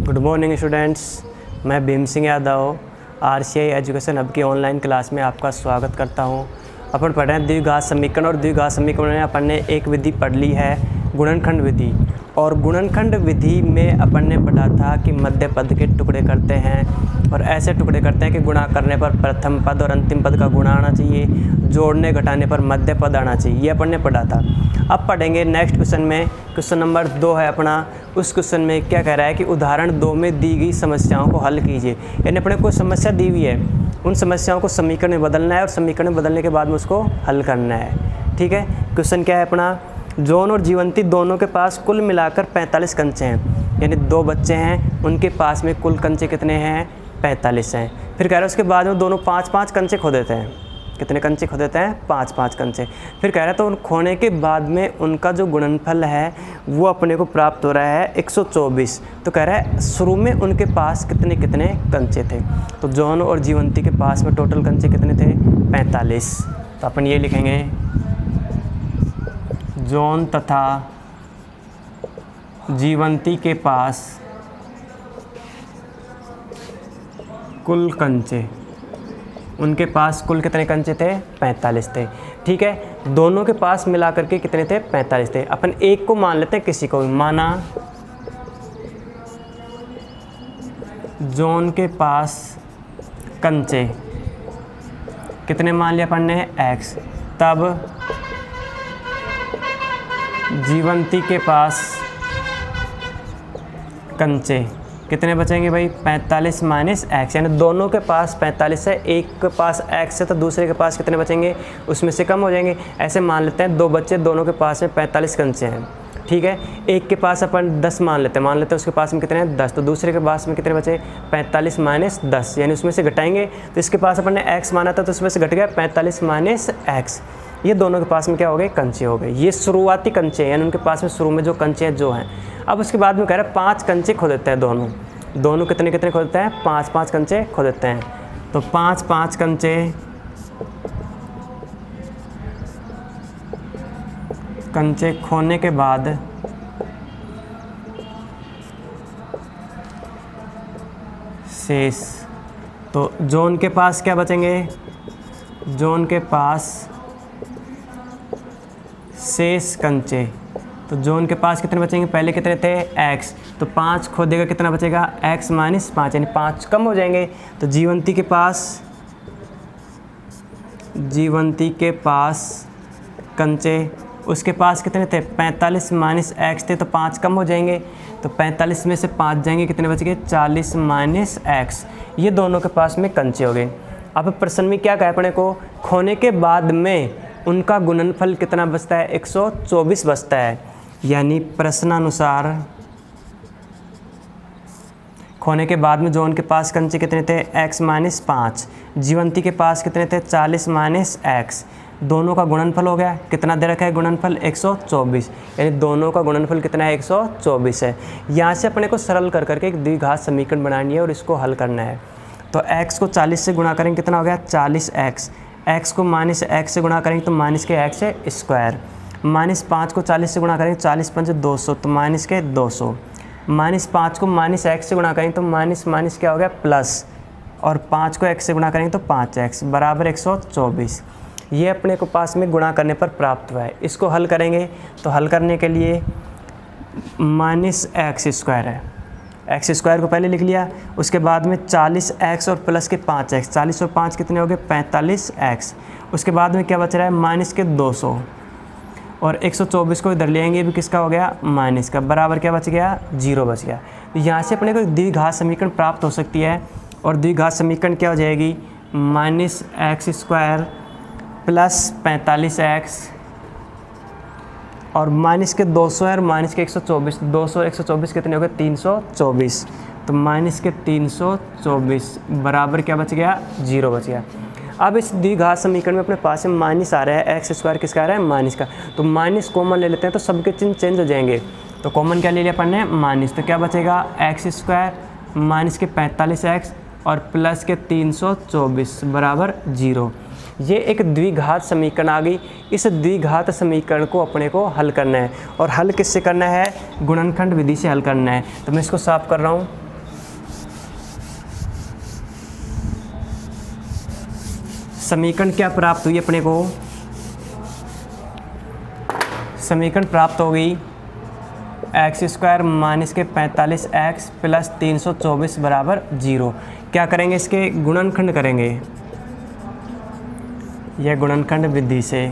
Good morning students, मैं Bhim Singh Yadav RCI education hub की online class में आपका स्वागत करता हूं। अपन पढ़ रहे हैं द्विघात समीकरण और द्विघात समीकरण में अपन ने एक विधि पढ़ ली है गुणनखंड विधि। और गुणनखंड विधि में अपन ने पढ़ा था कि मध्य पद के टुकड़े करते हैं और ऐसे टुकड़े करते हैं कि गुणा करने पर प्रथम पद और अंतिम पद का गुणा आना चाहिए, जोड़ने घटाने पर मध्य पद आना चाहिए, ये अपन ने पढ़ा था। अब पढ़ेंगे नेक्स्ट क्वेश्चन में, क्वेश्चन नंबर 2 है अपना। उस क्वेश्चन में क्या कह रहा है कि उदाहरण 2 में दी गई समस्याओं को हल कीजिए। यानी अपने को समस्या दी हुई है, उन समस्याओं को समीकरण में बदलना है और समीकरण में बदलने के बाद में उसको हल करना है। ठीक है, क्वेश्चन क्या है अपना, जॉन और जीवंती दोनों के पास कुल मिलाकर 45 कंचे हैं। यानी 2 बच्चे हैं, उनके पास में कुल कंचे कितने हैं? 45 हैं। फिर कह रहा है उसके बाद में दोनों 5-5 कंचे खो देते हैं। कितने कंचे खो देते हैं? 5-5 कंचे। फिर कह रहा है तो उन खोने के बाद में उनका जो गुणनफल है वो अपने को प्राप्त हो रहा है 124। तो कह रहा है शुरू में उनके पास कितने कितने कंचे थे। तो जॉन और जीवंती के पास में टोटल कंचे कितने थे? 45। तो अपन ये लिखेंगे, जॉन तथा जीवंती के पास कुल कंचे, उनके पास कुल कितने कंचे थे? 45 थे। ठीक है, दोनों के पास मिला करके कितने थे? 45 थे। अपन एक को मान लेते हैं, किसी को भी माना जॉन के पास कंचे कितने मान लिया अपन ने? X। तब जीवंती के पास कंचे कितने बचेंगे भाई? 45 माइनस X। यानी दोनों के पास 45 है, एक के पास X है तो दूसरे के पास कितने बचेंगे? उसमें से कम हो जाएंगे। ऐसे मान लेते हैं 2 बच्चे, दोनों के पास में 45 कंचे हैं। ठीक है, एक के पास अपन 10 मान लेते हैं उसके पास में कितने हैं? 10। तो दूसरे के पास में कितने बचे? 45 माइनस 10। यानी उसमें से घटाएंगे तो इसके पास अपन ने X माना था तो उसमें से घट गया 45 माइनस X। ये दोनों के पास में क्या हो गए? कंचे हो गए। ये शुरुआती कंचे हैं, यानी उनके पास में शुरू में जो कंचे हैं जो हैं। अब उसके बाद में कह रहा है 5 कंचे खो देते हैं दोनों कितने कितने खो देते हैं? 5-5 कंचे खो देते हैं। तो 5-5 कंचे खोने के बाद शेष, तो जॉन के पास क्या बचेंगे? जॉन के पास शेष कंचे, तो जॉन के पास कितने बचेंगे? पहले कितने थे? X। तो 5 खो देगा, कितना बचेगा? X माइनस 5, यानी 5 कम हो जाएंगे। तो जीवंती के पास कंचे, उसके पास कितने थे? 45 माइनस X थे तो 5 कम हो जाएंगे। तो 45 में से 5 जाएंगे, कितने बच गए? 40 माइनस X। ये दोनों के पास में कंचे हो गए। अब प्रश्न में क्या कहा अपने को? खोने के बाद में उनका गुणनफल कितना बचता है? 124 बचता है। यानी प्रश्नानुसार खोने के बाद में जॉन के पास कंचे कितने थे? X minus 5। जीवंती के पास कितने थे? 40 माइनस X। दोनों का गुणनफल हो गया, कितना दे रखा है गुणनफल? 124। यानी दोनों का गुणनफल कितना है? 124 है। यहाँ से अपने को सरल कर करके एक द्विघात समीकरण बनानी है और इसको हल करना है। तो X को 40 से गुणा करेंगे, कितना हो गया? 40X। X को माइनस X से गुणा करेंगे तो माइनस के X स्क्वायर। माइनस 5 को 40 से गुणा करेंगे, 40 पंच 200, तो माइनस के 200। माइनस 5 को माइनस X से गुणा करेंगे तो माइनस क्या हो गया? प्लस। और 5 को X से गुणा करेंगे तो 5X बराबर 124। ये अपने को पास में गुणा करने पर प्राप्त हुआ है। इसको हल करेंगे तो हल करने के लिए माइनस X स्क्वायर है, X स्क्वायर को पहले लिख लिया। उसके बाद में 40X और प्लस के 5X, 40 और 5 कितने हो गए? 45X। उसके बाद में क्या बच रहा है? माइनस के 200 और 124 को इधर ले आएंगे, भी किसका हो गया? माइनस का। बराबर क्या बच गया? 0 बच गया। तो यहाँ से अपने को द्विघात समीकरण प्राप्त हो सकती है। और द्विघात समीकरण क्या हो जाएगी? Minus X square plus 45X और माइनस के 200 है और माइनस के 124, 200 124 कितने हो गए? 324। तो माइनस के 324 बराबर क्या बच गया? 0 बच गया। अब इस द्विघात समीकरण में अपने पास में माइनस आ रहा है, X स्क्वायर किसका आ रहा है? माइनस का। तो माइनस कॉमन ले लेते हैं तो सबके चिन्ह चेंज हो जाएंगे। तो कॉमन क्या ले लिया अपन ने? माइनस। तो क्या बचेगा? X स्क्वायर माइनस के 45X और प्लस के 324 बराबर 0। ये एक द्विघात समीकरण आ गई। इस द्विघात समीकरण को अपने को हल करना है और हल किससे करना है? गुणनखंड विधि से हल करना है। तो मैं इसको साफ कर रहा हूँ। समीकरण क्या प्राप्त हुई अपने को, समीकरण प्राप्त हो गई एक्स स्क्वायर माइनस के 45x प्लस 324 बराबर 0। क्या करेंगे, इसके गुणनखंड करेंगे, यह गुणनखंड विधि से,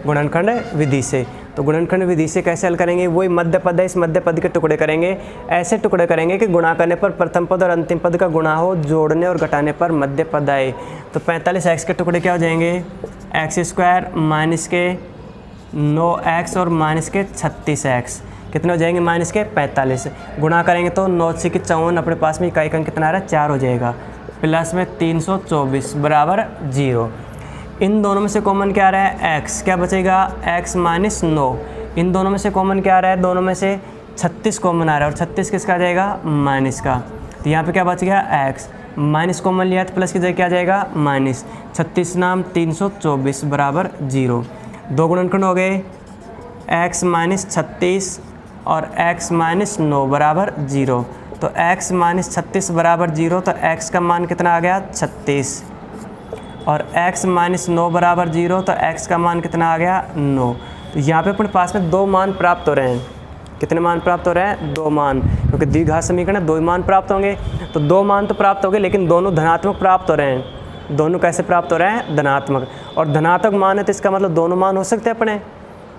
गुणनखंड विधि से। तो गुणनखंड विधि से कैसे हल करेंगे, वही मध्य पद है, इस मध्य पद के टुकड़े करेंगे, ऐसे टुकड़े करेंगे कि गुणा करने पर प्रथम पद और अंतिम पद का गुणा हो, जोड़ने और घटाने पर मध्य पद आए। तो 45x के टुकड़े क्या हो जाएंगे, एक्स स्क्वायर माइनस के 9x और माइनस के 36x, कितने हो जाएंगे, माइनस के 45। गुणा करेंगे तो 9 से 54, अपने पास में इकाई अंक कितना आ रहा है, 4 हो जाएगा, प्लस में 324 बराबर 0। इन दोनों में से कॉमन क्या आ रहा है, x, क्या बचेगा, x माइनस 9। इन दोनों में से कॉमन क्या आ रहा है, दोनों में से 36 कॉमन आ रहा है, और 36 किसका आ जाएगा, माइनस का। तो यहाँ पे क्या बच गया, x माइनस कॉमन लिया तो प्लस की जगह क्या आ जाएगा, माइनस 36 नाम 324 बराबर 0। दो गुणनखंड हो गए, x माइनस 36 और x माइनस 9 बराबर 0। तो x माइनस 36 बराबर 0, तो x का मान कितना आ गया, 36, और x माइनस 9 बराबर 0, तो x का मान कितना आ गया, 9। तो यहाँ पे अपने पास में दो मान प्राप्त हो रहे हैं, कितने मान प्राप्त हो रहे हैं, दो मान, क्योंकि द्विघात समीकरण है, दो ही मान प्राप्त होंगे। तो दो मान तो प्राप्त हो गए, लेकिन दोनों धनात्मक प्राप्त हो रहे हैं। दोनों कैसे प्राप्त हो रहे हैं, धनात्मक, और धनात्मक मान है तो इसका मतलब दोनों मान हो सकते हैं, अपने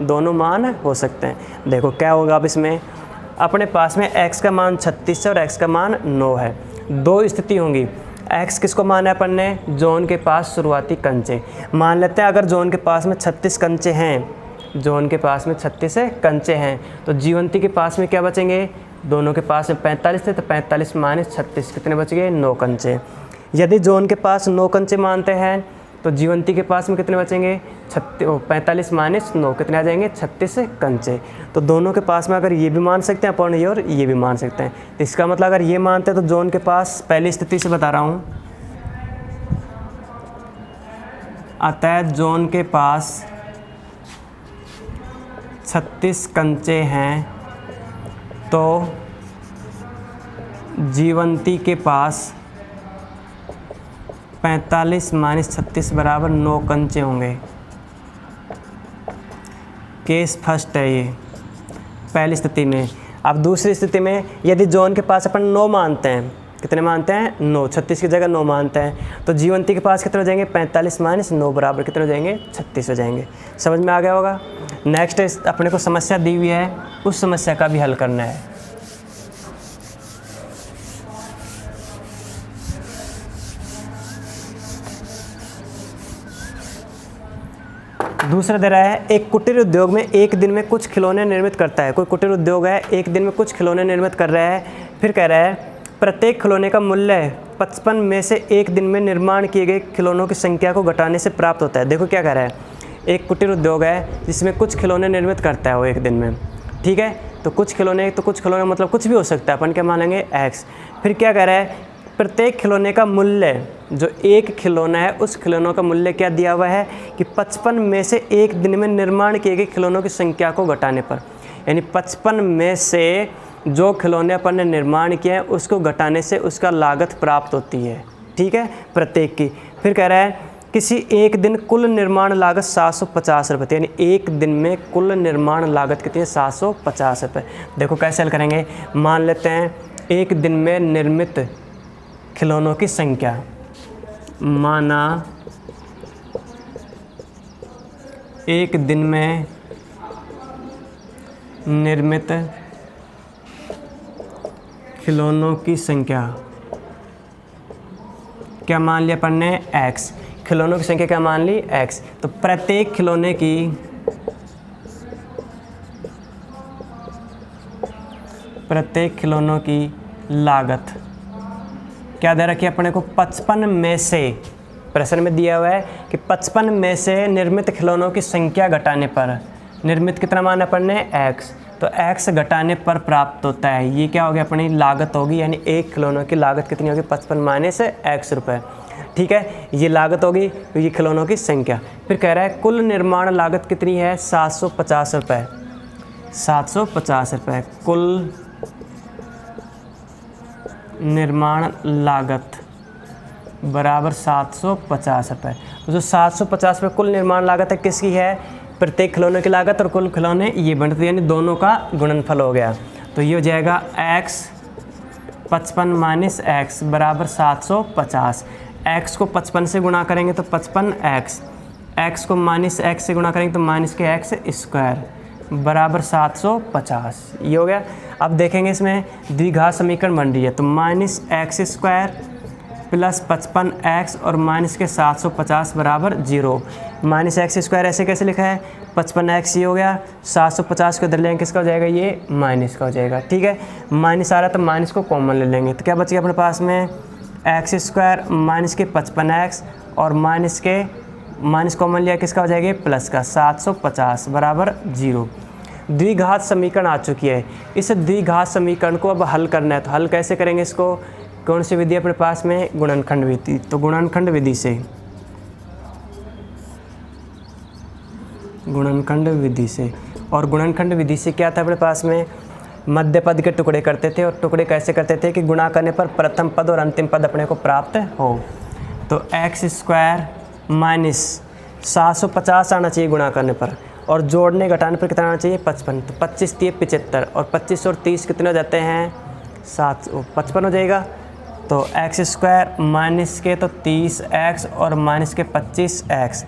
दोनों मान हो सकते हैं। देखो क्या होगा अब इसमें, अपने पास में x का मान 36 है और x का मान 9 है। दो स्थिति होंगी, x किसको माना है अपन ने, जोन के पास शुरुआती कंचे। मान लेते हैं अगर जोन के पास में 36 कंचे हैं, जोन के पास में 36 कंचे हैं, तो जीवंती के पास में क्या बचेंगे, दोनों के पास में 45 थे, तो 45 माइनस 36 कितने बच गए, 9 कंचे। यदि जोन के पास 9 कंचे मानते हैं तो जीवंती के पास में कितने बचेंगे, 45 माइनस 9 कितने आ जाएंगे, 36 कंचे। तो दोनों के पास में अगर ये भी मान सकते हैं अपन, ये और ये भी मान सकते हैं। तो इसका मतलब अगर ये मानते हैं तो जोन के पास, पहली स्थिति से बता रहा हूँ, अतः जोन के पास 36 कंचे हैं, तो जीवंती के पास 45 माइनस 36 बराबर 9 कंचे होंगे। केस फर्स्ट है ये पहली स्थिति में। अब दूसरी स्थिति में यदि जोन के पास अपन 9 मानते हैं, कितने मानते हैं, 9, 36 की जगह 9 मानते हैं, तो जीवंती के पास कितने हो जाएंगे, 45 माइनस 9 बराबर कितने हो जाएंगे, 36 हो जाएंगे। समझ में आ गया होगा। नेक्स्ट अपने को समस्या दी हुई है, उस समस्या का भी हल करना है। दूसरा दे रहा है, एक कुटीर उद्योग में एक दिन में कुछ खिलौने निर्मित करता है। कोई कुटीर उद्योग है, एक दिन में कुछ खिलौने निर्मित कर रहा है। फिर कह रहा है प्रत्येक खिलौने का मूल्य 55 में से एक दिन में निर्माण किए गए खिलौनों की संख्या को घटाने से प्राप्त होता है। देखो क्या कह रहा है, एक कुटीर उद्योग है जिसमें कुछ खिलौने निर्मित करता है वो एक दिन में, ठीक है। तो कुछ खिलौने मतलब कुछ भी हो सकता है, अपन क्या मानेंगे, x। फिर क्या कह रहा है, प्रत्येक खिलौने का मूल्य, जो एक खिलौना है उस खिलौनों का मूल्य क्या दिया हुआ है कि 55 में से एक दिन में निर्माण किए गए खिलौनों की संख्या को घटाने पर, यानी 55 में से जो खिलौने अपन ने निर्माण किए हैं उसको घटाने से उसका लागत प्राप्त होती है, ठीक है, प्रत्येक की। फिर कह रहा है किसी एक दिन कुल निर्माण लागत 750 रुपये, यानी एक दिन में कुल निर्माण लागत कितनी है, 750 रुपये। देखो कैसे हल करेंगे। मान लेते हैं एक दिन में निर्मित खिलौनों की संख्या, माना एक दिन में निर्मित खिलौनों की संख्या क्या मान लिया अपन ने, x। खिलौनों की संख्या क्या मान ली, x। तो प्रत्येक खिलौनों की लागत क्या दे रखी है अपने को, 55 में से, प्रश्न में दिया हुआ है कि 55 में से निर्मित खिलौनों की संख्या घटाने पर, निर्मित कितना माना अपन ने, x। तो x घटाने पर प्राप्त होता है, ये क्या हो गया अपनी लागत होगी, यानी एक खिलौनों की लागत कितनी होगी, 55 माइनस x रुपये, ठीक है। ये लागत होगी, तो ये खिलौनों की संख्या। फिर कह रहा है कुल निर्माण लागत कितनी है, 750 रुपये, 750 रुपये कुल निर्माण लागत बराबर 750 रुपये। तो जो 750 रुपये कुल निर्माण लागत है किसकी है, प्रत्येक खिलौने की लागत और कुल खिलौने ये बनते, यानी दोनों का गुणनफल हो गया। तो ये हो जाएगा x 55 माइनस एक्स बराबर 750। x को 55 से गुणा करेंगे तो 55x, x को माइनस एक्स से गुणा करेंगे तो माइनस के एक्स स्क्वायर बराबर 750। ये हो गया। अब देखेंगे इसमें द्विघात समीकरण बन रही है, तो minus x square plus 55x और माइनस के 750 बराबर 0। माइनस एक्स स्क्वायर ऐसे कैसे लिखा है, 55x ये हो गया, 750 को इधर लेंगे किसका हो जाएगा, ये माइनस का हो जाएगा। ठीक है, माइनस आ रहा है तो माइनस को कॉमन ले लेंगे, तो क्या बच गया अपने पास में, एक्स स्क्वायर माइनस के 55x और माइनस कॉमन लिया किसका हो जाएगा, प्लस का 750 बराबर 0। द्विघात समीकरण आ चुकी है। इस द्विघात समीकरण को अब हल करना है, तो हल कैसे करेंगे इसको, कौन सी विधि अपने पास में, गुणनखंड विधि। तो गुणनखंड विधि से, और गुणनखंड विधि से क्या था अपने पास में, मध्य पद के टुकड़े करते थे, और टुकड़े कैसे करते थे कि गुणा करने पर प्रथम पद और अंतिम पद अपने को प्राप्त हो। तो एक्स स्क्वायर माइनस 750 आना चाहिए गुणा करने पर, और जोड़ने घटाने पर कितना आना चाहिए, 55। तो 25 3 75 और 25 और 30 कितने हो जाते हैं, 55 हो जाएगा। तो एक्स स्क्वायर माइनस के तो 30x और माइनस के 25x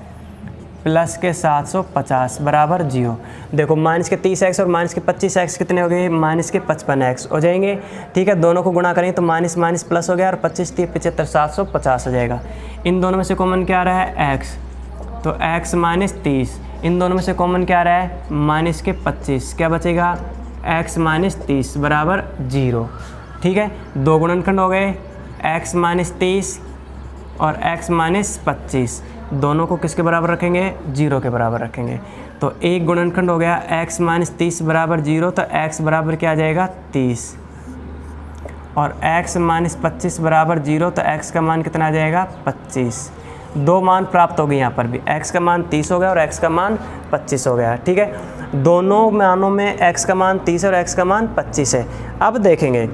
प्लस के 750 बराबर 0। देखो माइनस के 30x और माइनस के 25x कितने हो गए, माइनस के 55x हो जाएंगे। ठीक है, दोनों को गुणा करेंगे तो माइनस माइनस प्लस हो गया, और 25 3 75 750 हो जाएगा। इन दोनों में से कॉमन क्या आ रहा है, x, तो x माइनस 30। इन दोनों में से कॉमन क्या आ रहा है, माइनस के 25, क्या बचेगा, x माइनस 30 बराबर 0। ठीक है, दो गुणनखंड हो गए, x माइनस 30 और x माइनस 25, दोनों को किसके बराबर रखेंगे, 0 के बराबर रखेंगे। तो एक गुणनखंड हो गया x माइनस 30 बराबर 0, तो x बराबर क्या आ जाएगा, 30, और x माइनस 25 बराबर 0, तो x का मान कितना आ जाएगा, 25। दो मान प्राप्त हो गए, यहाँ पर भी x का मान 30 हो गया और x का मान 25 हो गया। ठीक है, दोनों मानों में x का मान 30 और x का मान 25 है। अब देखेंगे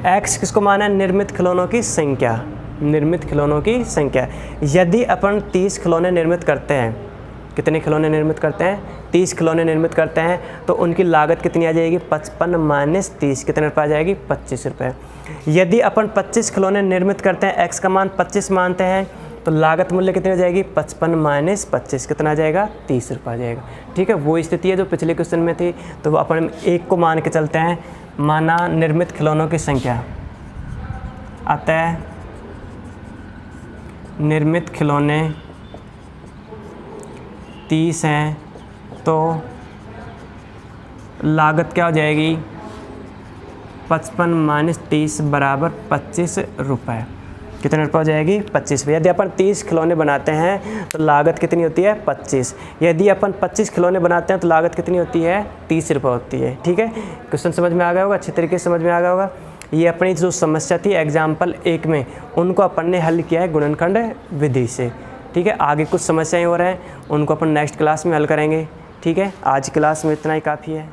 x किसको माना है, निर्मित खिलौनों की संख्या, निर्मित खिलौनों की संख्या। यदि अपन 30 खिलौने निर्मित करते हैं, कितने खिलौने निर्मित करते हैं, 30 खिलौने निर्मित करते हैं, तो उनकी लागत कितनी आ जाएगी, 55 माइनस 30 कितने रुपये आ जाएगी, 25 रुपये। यदि अपन 25 खिलौने निर्मित करते हैं, x का मान 25 मानते हैं, तो लागत मूल्य कितनी हो जाएगी, 55 माइनस 25 कितना आ जाएगा, 30 रुपये आ जाएगा। ठीक है, वो स्थिति है जो पिछले क्वेश्चन में थी। तो अपन एक को मान के चलते हैं, माना निर्मित खिलौनों की संख्या, अतः निर्मित खिलौने 30 हैं, तो लागत क्या हो जाएगी, 55 माइनस 30 बराबर 25 रुपये। कितने रुपये हो जाएगी, 25 रुपये। यदि अपन 30 खिलौने बनाते हैं तो लागत कितनी होती है, 25। यदि अपन 25 खिलौने बनाते हैं तो लागत कितनी होती है, 30 रुपये होती है। ठीक है, क्वेश्चन समझ में आ गया होगा, अच्छे तरीके से समझ में आ गया होगा। ये अपनी जो समस्या थी एग्जाम्पल 1 में, उनको अपन ने हल किया है गुणनखंड विधि से। ठीक है, आगे कुछ समस्याएं हो रहे हैं, उनको अपन नेक्स्ट क्लास में हल करेंगे। ठीक है, आज क्लास में इतना ही काफ़ी है।